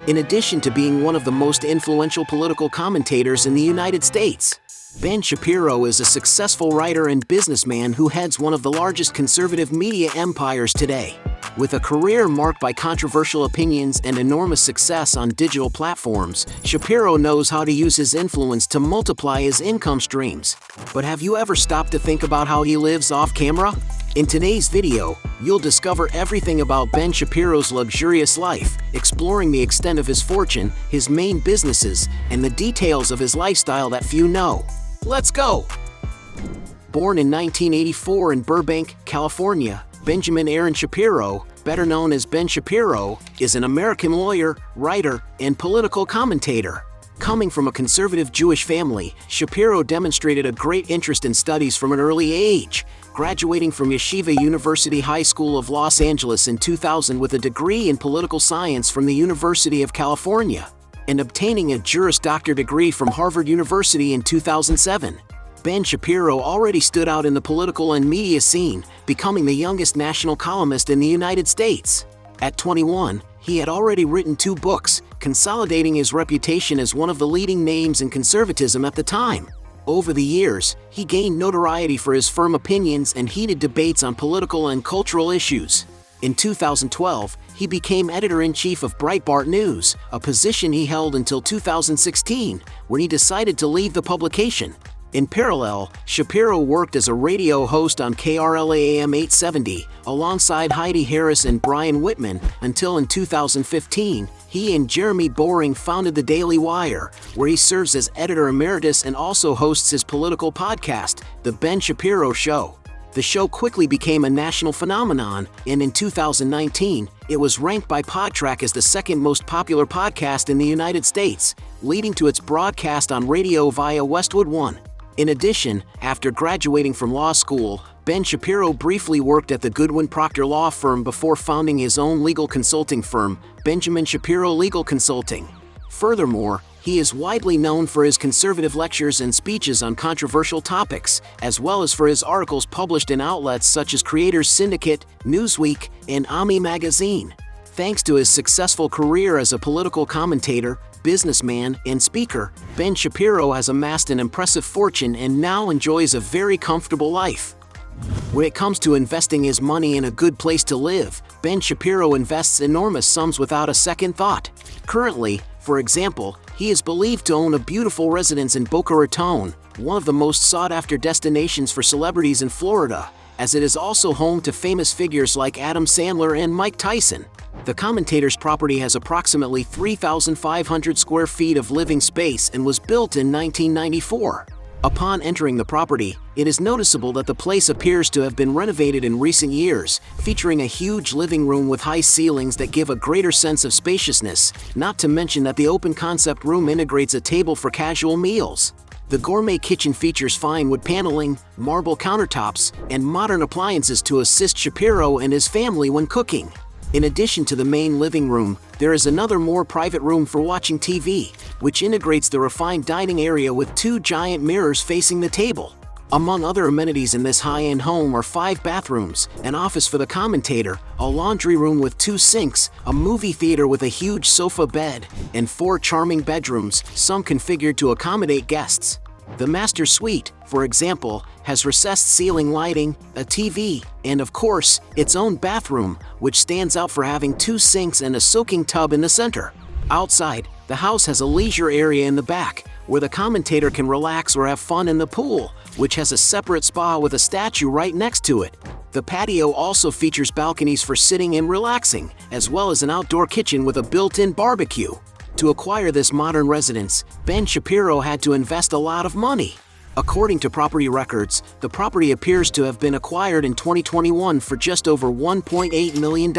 in addition to being one of the most influential political commentators in the United States. Ben Shapiro is a successful writer and businessman who heads one of the largest conservative media empires today. With a career marked by controversial opinions and enormous success on digital platforms, Shapiro knows how to use his influence to multiply his income streams. But have you ever stopped to think about how he lives off camera? In today's video, you'll discover everything about Ben Shapiro's luxurious life, exploring the extent of his fortune, his main businesses, and the details of his lifestyle that few know. Let's go! Born in 1984 in Burbank, California, Benjamin Aaron Shapiro, better known as Ben Shapiro, is an American lawyer, writer, and political commentator. Coming from a conservative Jewish family, Shapiro demonstrated a great interest in studies from an early age, graduating from Yeshiva University High School of Los Angeles in 2000 with a degree in political science from the University of California, and obtaining a Juris Doctor degree from Harvard University in 2007. Ben Shapiro already stood out in the political and media scene, becoming the youngest national columnist in the United States. At 21, he had already written 2 books, consolidating his reputation as one of the leading names in conservatism at the time. Over the years, he gained notoriety for his firm opinions and heated debates on political and cultural issues. In 2012, he became editor-in-chief of Breitbart News, a position he held until 2016, when he decided to leave the publication. In parallel, Shapiro worked as a radio host on KRLA AM 870, alongside Heidi Harris and Brian Whitman, until in 2015, he and Jeremy Boring founded The Daily Wire, where he serves as editor emeritus and also hosts his political podcast, The Ben Shapiro Show. The show quickly became a national phenomenon, and in 2019, it was ranked by Podtrac as the second most popular podcast in the United States, leading to its broadcast on radio via Westwood One. In addition, after graduating from law school, Ben Shapiro briefly worked at the Goodwin Procter law firm before founding his own legal consulting firm, Benjamin Shapiro Legal Consulting. Furthermore, he is widely known for his conservative lectures and speeches on controversial topics, as well as for his articles published in outlets such as Creators Syndicate, Newsweek, and Ami Magazine. Thanks to his successful career as a political commentator, businessman, and speaker, Ben Shapiro has amassed an impressive fortune and now enjoys a very comfortable life. When it comes to investing his money in a good place to live, Ben Shapiro invests enormous sums without a second thought. Currently, for example, he is believed to own a beautiful residence in Boca Raton, one of the most sought-after destinations for celebrities in Florida, as it is also home to famous figures like Adam Sandler and Mike Tyson. The commentator's property has approximately 3,500 square feet of living space and was built in 1994. Upon entering the property, it is noticeable that the place appears to have been renovated in recent years, featuring a huge living room with high ceilings that give a greater sense of spaciousness, not to mention that the open concept room integrates a table for casual meals. The gourmet kitchen features fine wood paneling, marble countertops, and modern appliances to assist Shapiro and his family when cooking. In addition to the main living room, there is another more private room for watching TV, which integrates the refined dining area with 2 giant mirrors facing the table. Among other amenities in this high-end home are 5 bathrooms, an office for the commentator, a laundry room with 2 sinks, a movie theater with a huge sofa bed, and 4 charming bedrooms, some configured to accommodate guests. The master suite, for example, has recessed ceiling lighting, a TV, and of course, its own bathroom, which stands out for having 2 sinks and a soaking tub in the center. Outside, the house has a leisure area in the back, where the commentator can relax or have fun in the pool, which has a separate spa with a statue right next to it. The patio also features balconies for sitting and relaxing, as well as an outdoor kitchen with a built-in barbecue. To acquire this modern residence, Ben Shapiro had to invest a lot of money. According to property records, the property appears to have been acquired in 2021 for just over $1.8 million.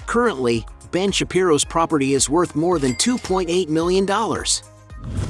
Currently, Ben Shapiro's property is worth more than $2.8 million.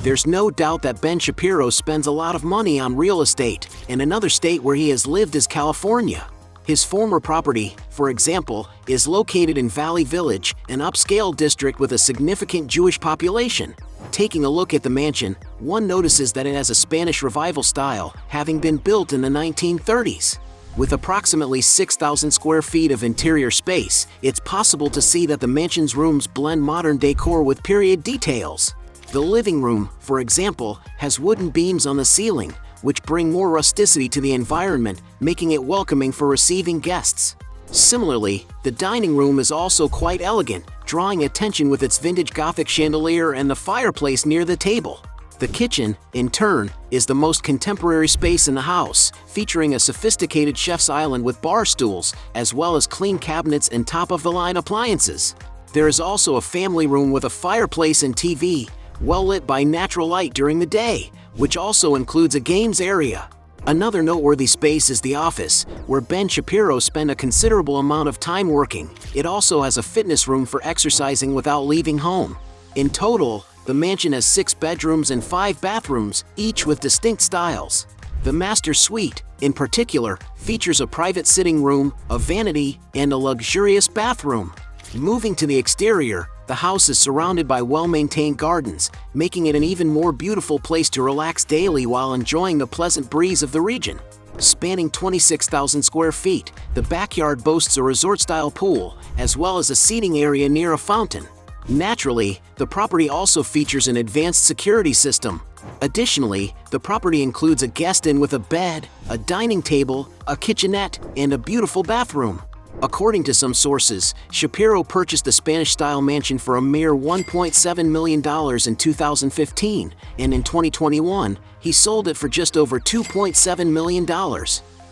There's no doubt that Ben Shapiro spends a lot of money on real estate, and another state where he has lived is California. His former property, for example, is located in Valley Village, an upscale district with a significant Jewish population. Taking a look at the mansion, one notices that it has a Spanish Revival style, having been built in the 1930s. With approximately 6,000 square feet of interior space, it's possible to see that the mansion's rooms blend modern decor with period details. The living room, for example, has wooden beams on the ceiling, which bring more rusticity to the environment, making it welcoming for receiving guests. Similarly, the dining room is also quite elegant, drawing attention with its vintage Gothic chandelier and the fireplace near the table. The kitchen, in turn, is the most contemporary space in the house, featuring a sophisticated chef's island with bar stools, as well as clean cabinets and top-of-the-line appliances. There is also a family room with a fireplace and TV, well lit by natural light during the day, which also includes a games area. Another noteworthy space is the office, where Ben Shapiro spent a considerable amount of time working. It also has a fitness room for exercising without leaving home. In total, the mansion has 6 bedrooms and 5 bathrooms, each with distinct styles. The master suite, in particular, features a private sitting room, a vanity, and a luxurious bathroom. Moving to the exterior, the house is surrounded by well-maintained gardens, making it an even more beautiful place to relax daily while enjoying the pleasant breeze of the region. Spanning 26,000 square feet, the backyard boasts a resort-style pool, as well as a seating area near a fountain. Naturally, the property also features an advanced security system. Additionally, the property includes a guest inn with a bed, a dining table, a kitchenette, and a beautiful bathroom. According to some sources, Shapiro purchased the Spanish-style mansion for a mere $1.7 million in 2015, and in 2021, he sold it for just over $2.7 million.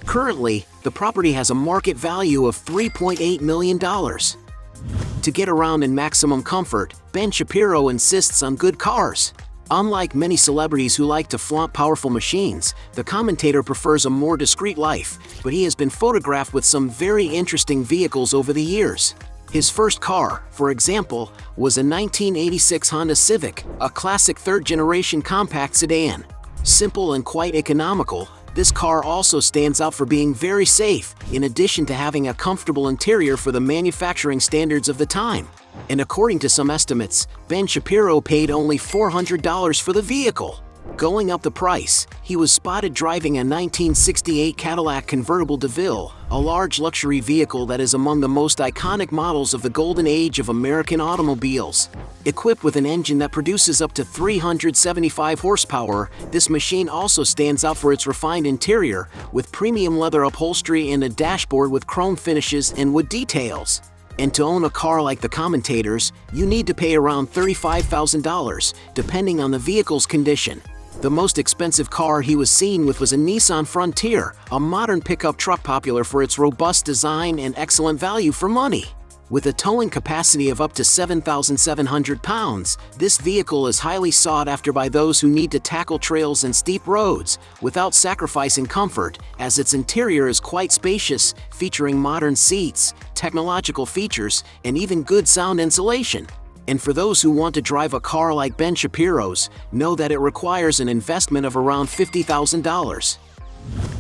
Currently, the property has a market value of $3.8 million. To get around in maximum comfort, Ben Shapiro insists on good cars. Unlike many celebrities who like to flaunt powerful machines, the commentator prefers a more discreet life, but he has been photographed with some very interesting vehicles over the years. His first car, for example, was a 1986 Honda Civic, a classic third-generation compact sedan. Simple and quite economical, this car also stands out for being very safe, in addition to having a comfortable interior for the manufacturing standards of the time. And according to some estimates, Ben Shapiro paid only $400 for the vehicle. Going up the price, he was spotted driving a 1968 Cadillac convertible DeVille, a large luxury vehicle that is among the most iconic models of the golden age of American automobiles. Equipped with an engine that produces up to 375 horsepower, this machine also stands out for its refined interior, with premium leather upholstery and a dashboard with chrome finishes and wood details. And to own a car like the commentators, you need to pay around $35,000, depending on the vehicle's condition. The most expensive car he was seen with was a Nissan Frontier, a modern pickup truck popular for its robust design and excellent value for money. With a towing capacity of up to 7,700 pounds, this vehicle is highly sought after by those who need to tackle trails and steep roads without sacrificing comfort, as its interior is quite spacious, featuring modern seats, technological features, and even good sound insulation. And for those who want to drive a car like Ben Shapiro's, know that it requires an investment of around $50,000.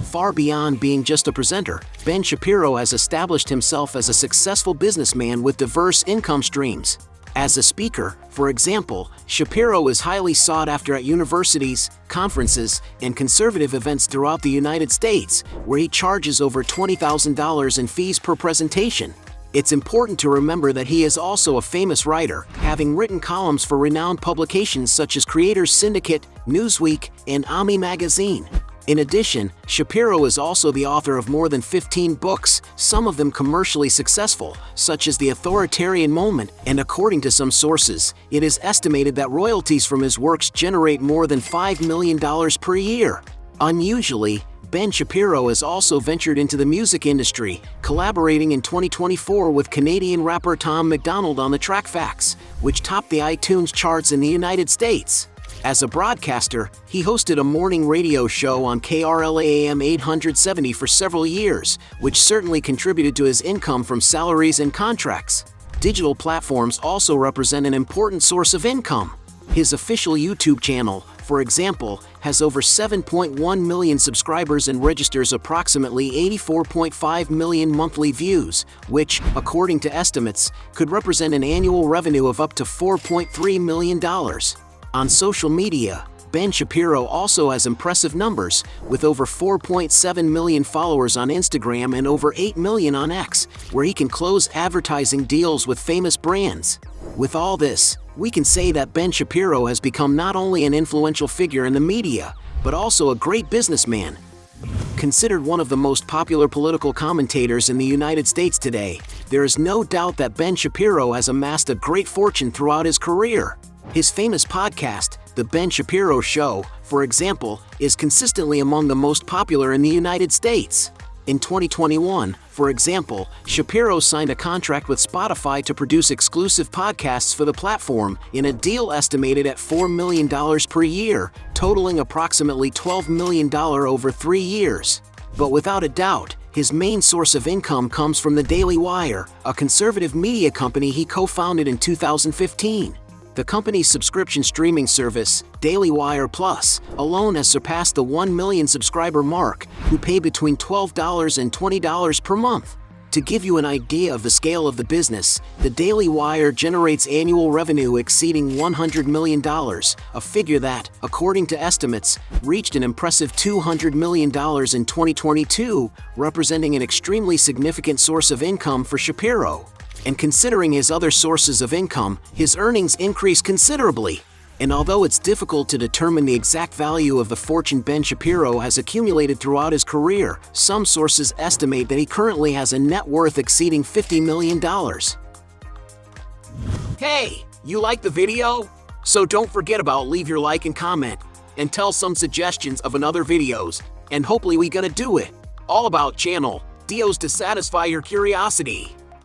Far beyond being just a presenter, Ben Shapiro has established himself as a successful businessman with diverse income streams. As a speaker, for example, Shapiro is highly sought after at universities, conferences, and conservative events throughout the United States, where he charges over $20,000 in fees per presentation. It's important to remember that he is also a famous writer, having written columns for renowned publications such as Creators Syndicate, Newsweek, and Ami Magazine. In addition, Shapiro is also the author of more than 15 books, some of them commercially successful, such as The Authoritarian Moment, and according to some sources, it is estimated that royalties from his works generate more than $5 million per year. Unusually, Ben Shapiro has also ventured into the music industry, collaborating in 2024 with Canadian rapper Tom MacDonald on the track Facts, which topped the iTunes charts in the United States. As a broadcaster, he hosted a morning radio show on KRLA AM 870 for several years, which certainly contributed to his income from salaries and contracts. Digital platforms also represent an important source of income. His official YouTube channel, for example, has over 7.1 million subscribers and registers approximately 84.5 million monthly views, which, according to estimates, could represent an annual revenue of up to $4.3 million. On social media, Ben Shapiro also has impressive numbers, with over 4.7 million followers on Instagram and over 8 million on X, where he can close advertising deals with famous brands. With all this, we can say that Ben Shapiro has become not only an influential figure in the media, but also a great businessman. Considered one of the most popular political commentators in the United States today, there is no doubt that Ben Shapiro has amassed a great fortune throughout his career. His famous podcast, The Ben Shapiro Show, for example, is consistently among the most popular in the United States. In 2021, for example, Shapiro signed a contract with Spotify to produce exclusive podcasts for the platform, in a deal estimated at $4 million per year, totaling approximately $12 million over 3 years. But without a doubt, his main source of income comes from the Daily Wire, a conservative media company he co-founded in 2015. The company's subscription streaming service, Daily Wire Plus, alone has surpassed the 1 million subscriber mark, who pay between $12 and $20 per month. To give you an idea of the scale of the business, the Daily Wire generates annual revenue exceeding $100 million, a figure that, according to estimates, reached an impressive $200 million in 2022, representing an extremely significant source of income for Shapiro. And considering his other sources of income, his earnings increase considerably. And although it's difficult to determine the exact value of the fortune Ben Shapiro has accumulated throughout his career, some sources estimate that he currently has a net worth exceeding $50 million. Hey, you like the video? So don't forget about leave your like and comment, and tell some suggestions of another videos, and hopefully we gonna do it. All about channel Dios to satisfy your curiosity.